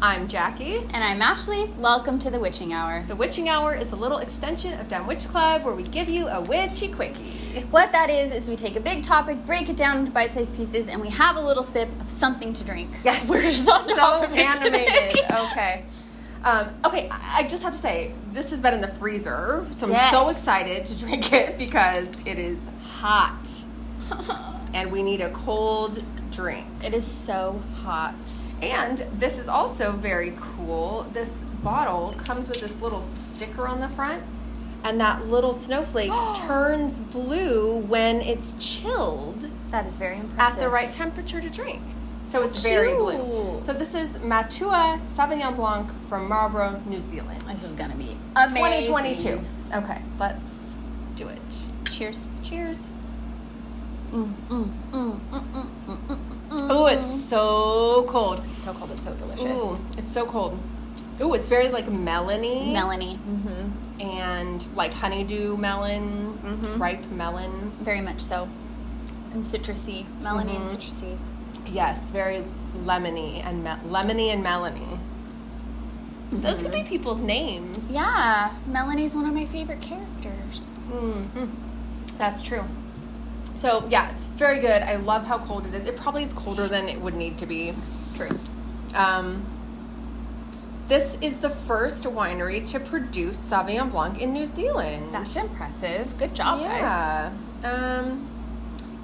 I'm Jackie. And I'm Ashley. Welcome to the Witching Hour. The Witching Hour is a little extension of Dumb Witch Club where we give you a witchy quickie. What that is we take a big topic, break it down into bite-sized pieces, and we have a little sip of something to drink. Yes. We're so animated. Okay. I just have to say, this has been in the freezer, so I'm so excited to drink it because it is hot. And we need a cold drink. It is so hot. And this is also very cool. This bottle comes with this little sticker on the front, and that little snowflake turns blue when it's chilled. That is very impressive. At the right temperature to drink. So it's very blue. So this is Matua Sauvignon Blanc from Marlborough, New Zealand. This is going to be amazing. 2022. Okay, let's do it. Cheers. Cheers. Oh, it's so cold. It's so cold. It's so delicious. Ooh, it's so cold. Ooh, it's very like melony. Melony. Mm-hmm. And like honeydew melon, ripe melon. Very much so. And citrusy. Melony and citrusy. Yes, very lemony and lemony and melony. Those could be people's names. Yeah, Melanie's one of my favorite characters. That's true. So, yeah, it's very good. I love how cold it is. It probably is colder than it would need to be. True. This is the first winery to produce Sauvignon Blanc in New Zealand. That's impressive. Good job, guys.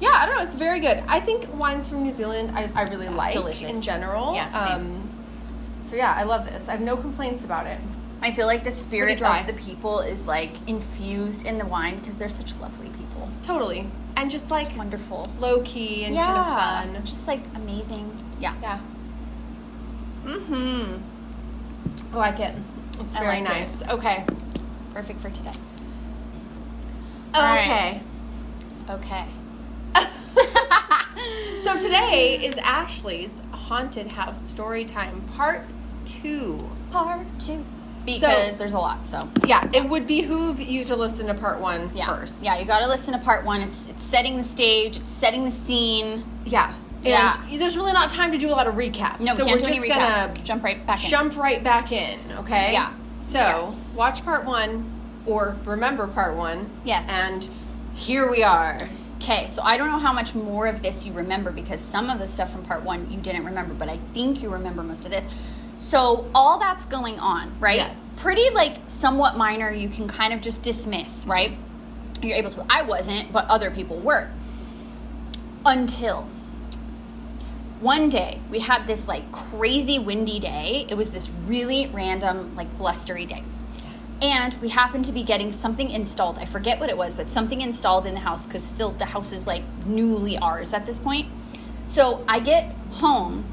Yeah, I don't know. It's very good. I think wines from New Zealand I really like delicious. In general. Yeah, same. So, yeah, I love this. I have no complaints about it. I feel like the spirit of the people is, like, infused in the wine because they're such lovely people. Totally. And just, like, wonderful. Low-key and kind of fun. Just, like, amazing. Yeah. Yeah. I like it. It's very nice. Okay. Perfect for today. Okay. Okay. So today is Ashley's Haunted House Storytime Part 2. Part 2. Because there's a lot, so. Yeah, it would behoove you to listen to Part 1 first. Yeah, you got to listen to Part 1. It's setting the stage. It's setting the scene. Yeah. And there's really not time to do a lot of recap. No, so we can't we're do just any recap. Gonna jump right back in. Jump right back in, okay? Yeah. So, watch Part 1 or remember Part 1. Yes. And here we are. Okay, so I don't know how much more of this you remember because some of the stuff from Part 1 you didn't remember, but I think you remember most of this. So all that's going on, right? Yes. Pretty, like, somewhat minor, you can kind of just dismiss, right? You're able to. I wasn't, but other people were. Until one day, we had this, like, crazy windy day. It was this really random, like, blustery day. And we happened to be getting something installed. I forget what it was, but something installed in the house because still the house is, like, newly ours at this point. So I get home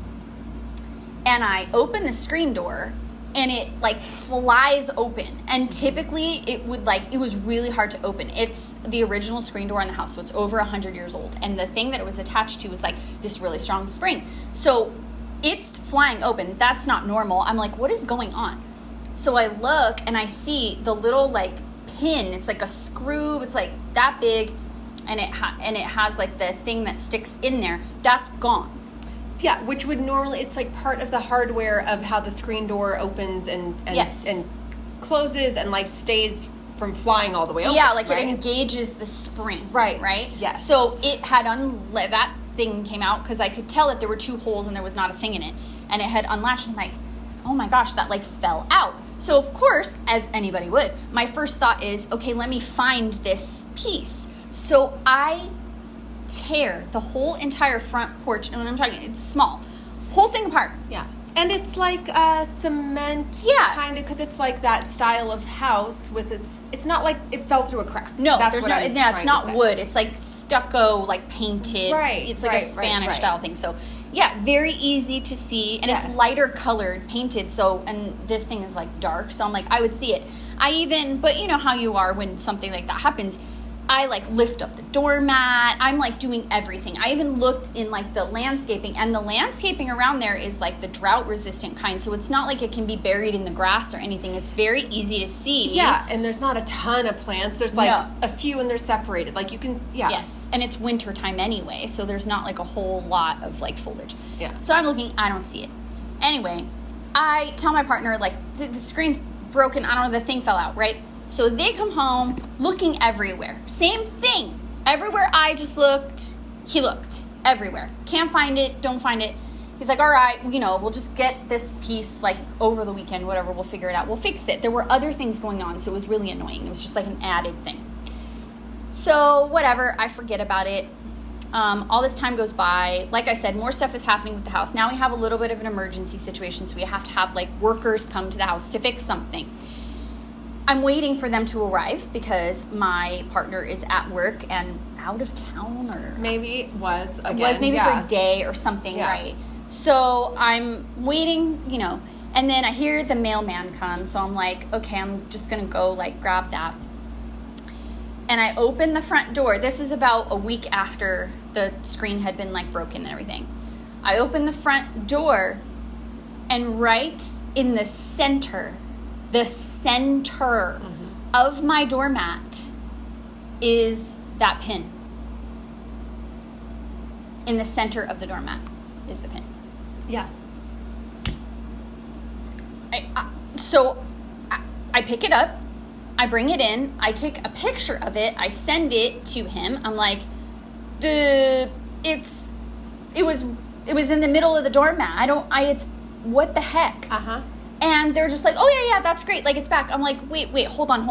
and I open the screen door and it, like, flies open. And typically it was really hard to open. It's the original screen door in the house, so it's over 100 years old. And the thing that it was attached to was, like, this really strong spring. So it's flying open. That's not normal. I'm like, what is going on? So I look and I see the little, like, pin. It's like a screw. It's like that big, and it has like the thing that sticks in there. That's gone. Yeah, which would normally, it's like part of the hardware of how the screen door opens and closes and, like, stays from flying all the way open. Yeah, like it engages the spring. Right. Yes. So it had that thing came out because I could tell that there were two holes and there was not a thing in it, and it had unlatched. And I'm like, oh my gosh, that, like, fell out. So, of course, as anybody would, my first thought is, okay, let me find this piece. So I tear the whole entire front porch, and when I'm talking, it's small, whole thing apart. Yeah. And it's like cement, kind of, because it's like that style of house with it's not like it fell through a crack. No, that's it's not wood. It's like stucco, like painted. Right. It's like a Spanish style thing. So, yeah, very easy to see, and it's lighter colored, painted. So, and this thing is, like, dark. So I'm like, I would see it. But you know how you are when something like that happens. I, like, lift up the doormat. I'm, like, doing everything. I even looked in, like, the landscaping. And the landscaping around there is, like, the drought-resistant kind. So it's not like it can be buried in the grass or anything. It's very easy to see. Yeah, and there's not a ton of plants. There's, like, a few, and they're separated. Like, you can, Yes, and it's wintertime anyway. So there's not, like, a whole lot of, like, foliage. Yeah. So I'm looking. I don't see it. Anyway, I tell my partner, like, the screen's broken. I don't know, the thing fell out, right? So they come home looking everywhere. Same thing. Everywhere I just looked, he looked. Everywhere. Can't find it, don't find it. He's like, all right, we'll just get this piece, like, over the weekend, whatever, we'll figure it out. We'll fix it. There were other things going on, so it was really annoying. It was just like an added thing. So, whatever, I forget about it. All this time goes by. Like I said, more stuff is happening with the house. Now we have a little bit of an emergency situation, so we have to have, like, workers come to the house to fix something. I'm waiting for them to arrive because my partner is at work and out of town, or maybe was again. It was maybe for a day or something, right? So I'm waiting, and then I hear the mailman come. So I'm like, okay, I'm just going to go, like, grab that. And I open the front door. This is about a week after the screen had been, like, broken and everything. I open the front door, and right in the center of my doormat is that pin. In the center of the doormat is the pin. Yeah. So I pick it up, I bring it in, I take a picture of it, I send it to him. I'm like, it was in the middle of the doormat. It's what the heck? Uh-huh. And they're just like, oh yeah, that's great. Like, it's back. I'm like, wait, hold on.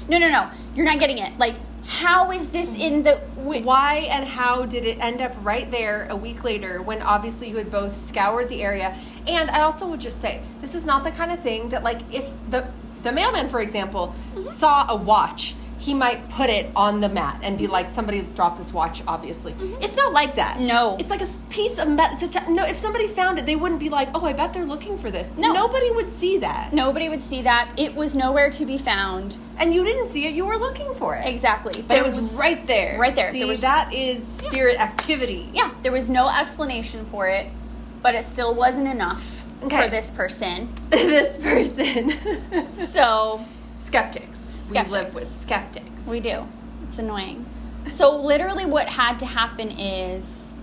No. You're not getting it. Like, how is this in the... Why and how did it end up right there a week later when obviously you had both scoured the area? And I also would just say, this is not the kind of thing that, like, if the mailman, for example, saw a watch, he might put it on the mat and be like, somebody dropped this watch, obviously. It's not like that. No. It's like a piece of metal. No, if somebody found it, they wouldn't be like, oh, I bet they're looking for this. No. Nobody would see that. Nobody would see that. It was nowhere to be found. And you didn't see it. You were looking for it. Exactly. But it was right there. Right there. See, that is spirit activity. Yeah. There was no explanation for it, but it still wasn't enough for this person. So... Skeptics. We live with skeptics. We do. It's annoying. So literally what had to happen is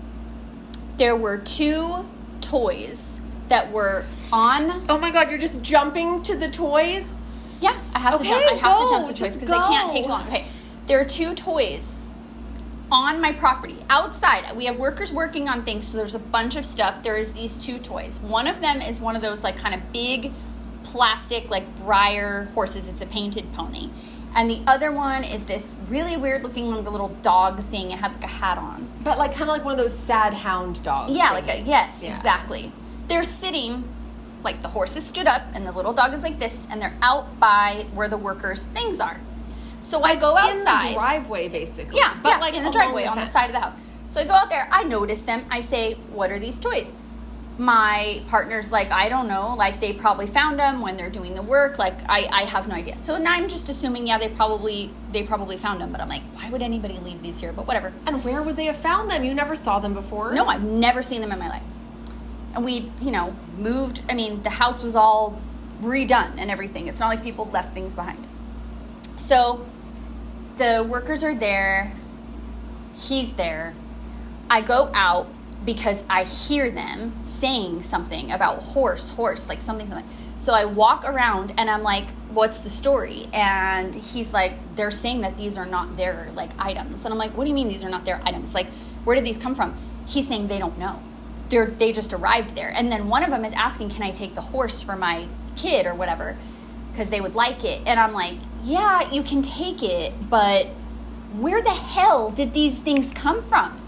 there were 2 toys that were on... Oh my God, you're just jumping to the toys? Yeah, I have to jump. I have to jump to toys because they can't take too long. Okay, there are 2 toys on my property. Outside, we have workers working on things, so there's a bunch of stuff. There's these 2 toys. One of them is one of those, like, kind of big... plastic, like, Breyer horses. It's a painted pony. And the other one is this really weird looking little dog thing. It had, like, a hat on. But, like, kind of like one of those sad hound dogs. Yeah, exactly. They're sitting, like, the horses stood up and the little dog is like this, and they're out by where the workers' things are. So I go outside. In the driveway, basically. Yeah, but like in the driveway on the side of the house. So I go out there, I notice them, I say, what are these toys? My partner's like, I don't know, like, they probably found them when they're doing the work, like, I have no idea. So now I'm just assuming, yeah, they probably found them, but I'm like, why would anybody leave these here? But whatever. And where would they have found them? You never saw them before? No, I've never seen them in my life. And we, moved, the house was all redone and everything. It's not like people left things behind. So the workers are there, he's there, I go out, because I hear them saying something about horse, like something. So I walk around and I'm like, what's the story? And he's like, they're saying that these are not their, like, items. And I'm like, what do you mean these are not their items? Like, where did these come from? He's saying they don't know. They just arrived there. And then one of them is asking, can I take the horse for my kid or whatever? Because they would like it. And I'm like, yeah, you can take it, but where the hell did these things come from?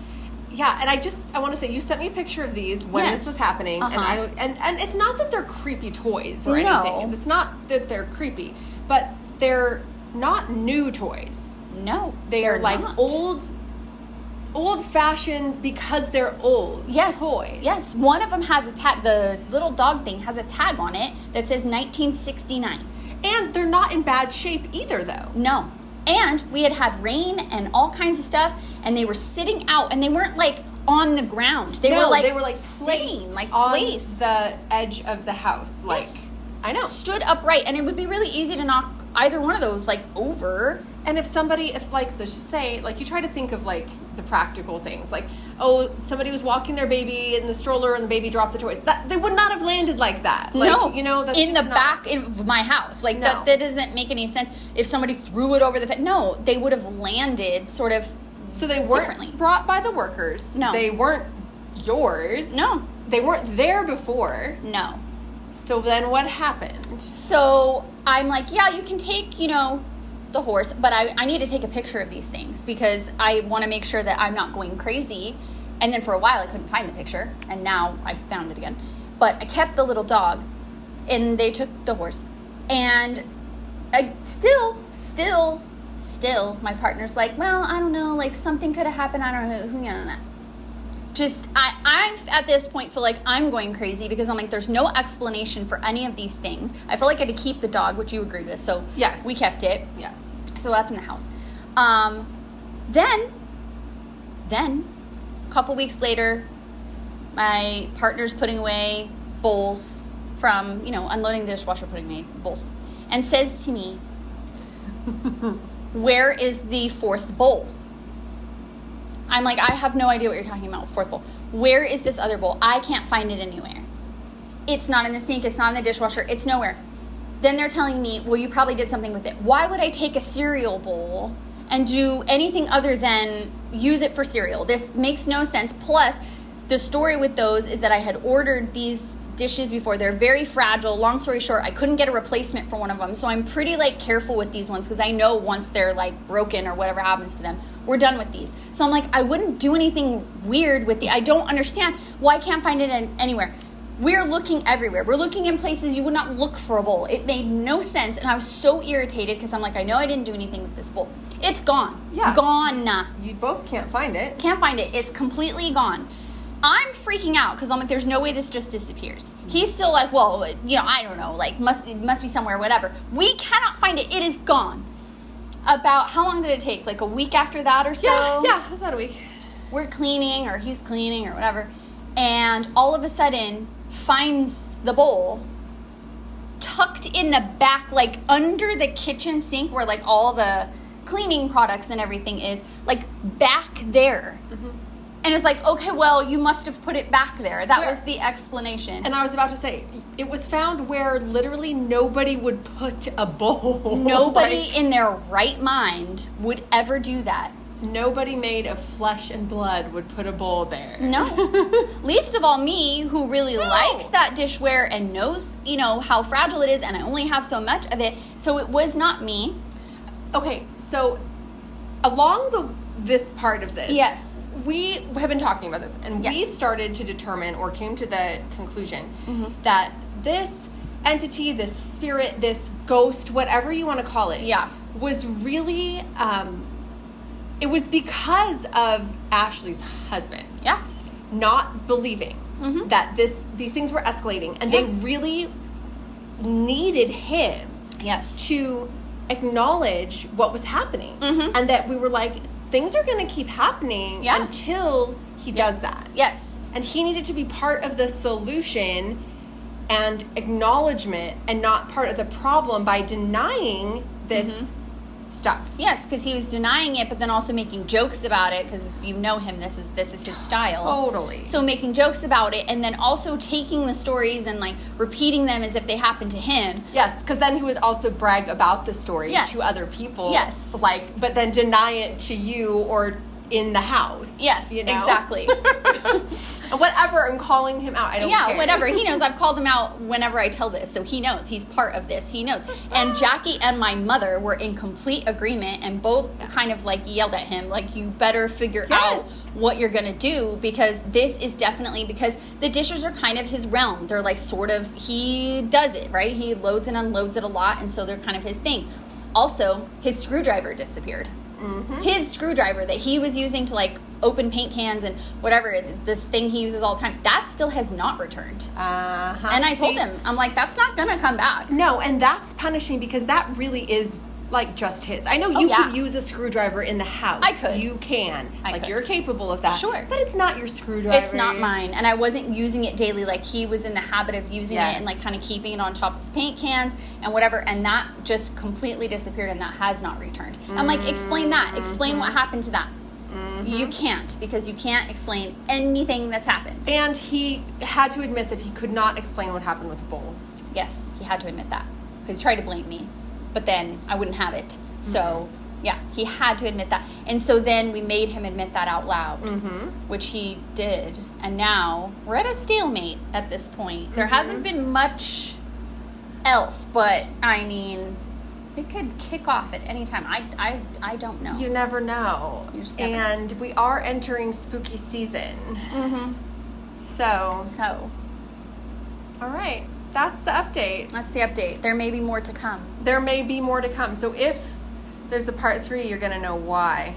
Yeah, and I want to say, you sent me a picture of these when this was happening, and it's not that they're creepy toys or anything. It's not that they're creepy, but they're not new toys. No, they're like not. old-fashioned because they're old toys. Yes, one of them has a tag. The little dog thing has a tag on it that says 1969. And they're not in bad shape either, though. No. And we had rain and all kinds of stuff, and they were sitting out, and they weren't, like, on the ground. They were like sitting, like, placed on the edge of the house. Like, yes. I know. Stood upright, and it would be really easy to knock either one of those, like, over. And if somebody, it's like, let's just say, like, you try to think of, like, the practical things. Like, oh, somebody was walking their baby in the stroller and the baby dropped the toys. They would not have landed like that. Like, no. You know, that's in just the back of my house. Like, No. that doesn't make any sense. If somebody threw it over the fence. No, they would have landed sort of So they weren't differently. brought by the workers. No. They weren't yours. No. They weren't there before. No. So then what happened? So I'm like, yeah, you can take, the horse, but I need to take a picture of these things because I want to make sure that I'm not going crazy. And then for a while I couldn't find the picture, and now I found it again. But I kept the little dog, and they took the horse. And I still, my partner's like, well, I don't know, like something could have happened. I don't know who. Just, I at this point feel like I'm going crazy because I'm like, there's no explanation for any of these things. I feel like I had to keep the dog, which you agreed with. So yes, we kept it. Yes. So that's in the house. Then, a couple weeks later, my partner's putting away bowls from, unloading the dishwasher, putting away bowls, and says to me, where is the fourth bowl? I'm like, I have no idea what you're talking about, fourth bowl. Where is this other bowl? I can't find it anywhere. It's not in the sink. It's not in the dishwasher. It's nowhere. Then they're telling me, well, you probably did something with it. Why would I take a cereal bowl and do anything other than use it for cereal? This makes no sense. Plus, the story with those is that I had ordered these dishes before. They're very fragile. Long story short, I couldn't get a replacement for one of them. So I'm pretty careful with these ones because I know once they're broken or whatever happens to them, we're done with these. So I'm like, I wouldn't do anything weird with I don't understand why I can't find it anywhere. We're looking everywhere. We're looking in places you would not look for a bowl. It made no sense. And I was so irritated because I'm like, I know I didn't do anything with this bowl. It's gone. Yeah. Gone. You both can't find it. Can't find it. It's completely gone. I'm freaking out because I'm like, there's no way this just disappears. He's still like, well, I don't know, it must be somewhere, whatever. We cannot find it. It is gone. About how long did it take? Like a week after that or so? Yeah, it was about a week. We're cleaning, or he's cleaning, or whatever, and all of a sudden finds the bowl tucked in the back, under the kitchen sink where all the cleaning products and everything is, back there. Mm-hmm. And it's like, okay, well, you must have put it back there. That was the explanation. And I was about to say, it was found where literally nobody would put a bowl. Nobody in their right mind would ever do that. Nobody made of flesh and blood would put a bowl there. No. Least of all me, who really likes that dishware and knows, how fragile it is, and I only have so much of it. So it was not me. Okay, so along this part of this. Yes. We have been talking about this, and we started to determine, or came to the conclusion, that this entity, this spirit, this ghost, whatever you want to call it, was really, it was because of Ashley's husband. Yeah. Not believing that these things were escalating, and they really needed him to acknowledge what was happening, and that we were like, things are going to keep happening until he does that. Yes. And he needed to be part of the solution and acknowledgement and not part of the problem by denying this stuff. Yes, because he was denying it, but then also making jokes about it, because if you know him, this is his style. Totally. So making jokes about it, and then also taking the stories and repeating them as if they happened to him. Yes, because then he would also brag about the story to other people. Yes. But then deny it to you or in the house. Yes, exactly. Whatever, I'm calling him out. I don't care. Yeah, whatever. He knows. I've called him out whenever I tell this, so he knows. He's part of this. He knows. And Jackie and my mother were in complete agreement and both kind of yelled at him, you better figure out what you're going to do, because this is definitely, because the dishes are kind of his realm. They're he does it, right? He loads and unloads it a lot, and so they're kind of his thing. Also, his screwdriver disappeared. Mm-hmm. His screwdriver that he was using to open paint cans and whatever, this thing he uses all the time, that still has not returned. And I told him, I'm like, that's not gonna come back. No, and that's punishing, because that really is like just his. I know you yeah. could use a screwdriver in the house. I could. You can. I like could. you're capable of that. Sure. But it's not your screwdriver. It's not mine. And I wasn't using it daily. Like, he was in the habit of using it and, like, kind of keeping it on top of the paint cans and whatever. And that just completely disappeared, and that has not returned. I'm like, explain that. Explain what happened to that. You can't, because you can't explain anything that's happened. And he had to admit that he could not explain what happened with the bowl. Yes, he had to admit that. Because he tried to blame me. But then I wouldn't have it. So, yeah, he had to admit that. And so then we made him admit that out loud, which he did. And now we're at a stalemate at this point. There hasn't been much else, but, I mean, it could kick off at any time. I don't know. You never know. You just never know. And we are entering spooky season. So, all right. That's the update. That's the update. There may be more to come. There may be more to come. So if there's a part 3, you're going to know why.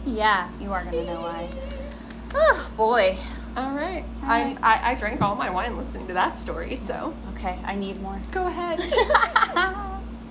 Yeah, you are going to know why. Oh, boy. All right. All right. I drank all my wine listening to that story, so. Okay, I need more. Go ahead.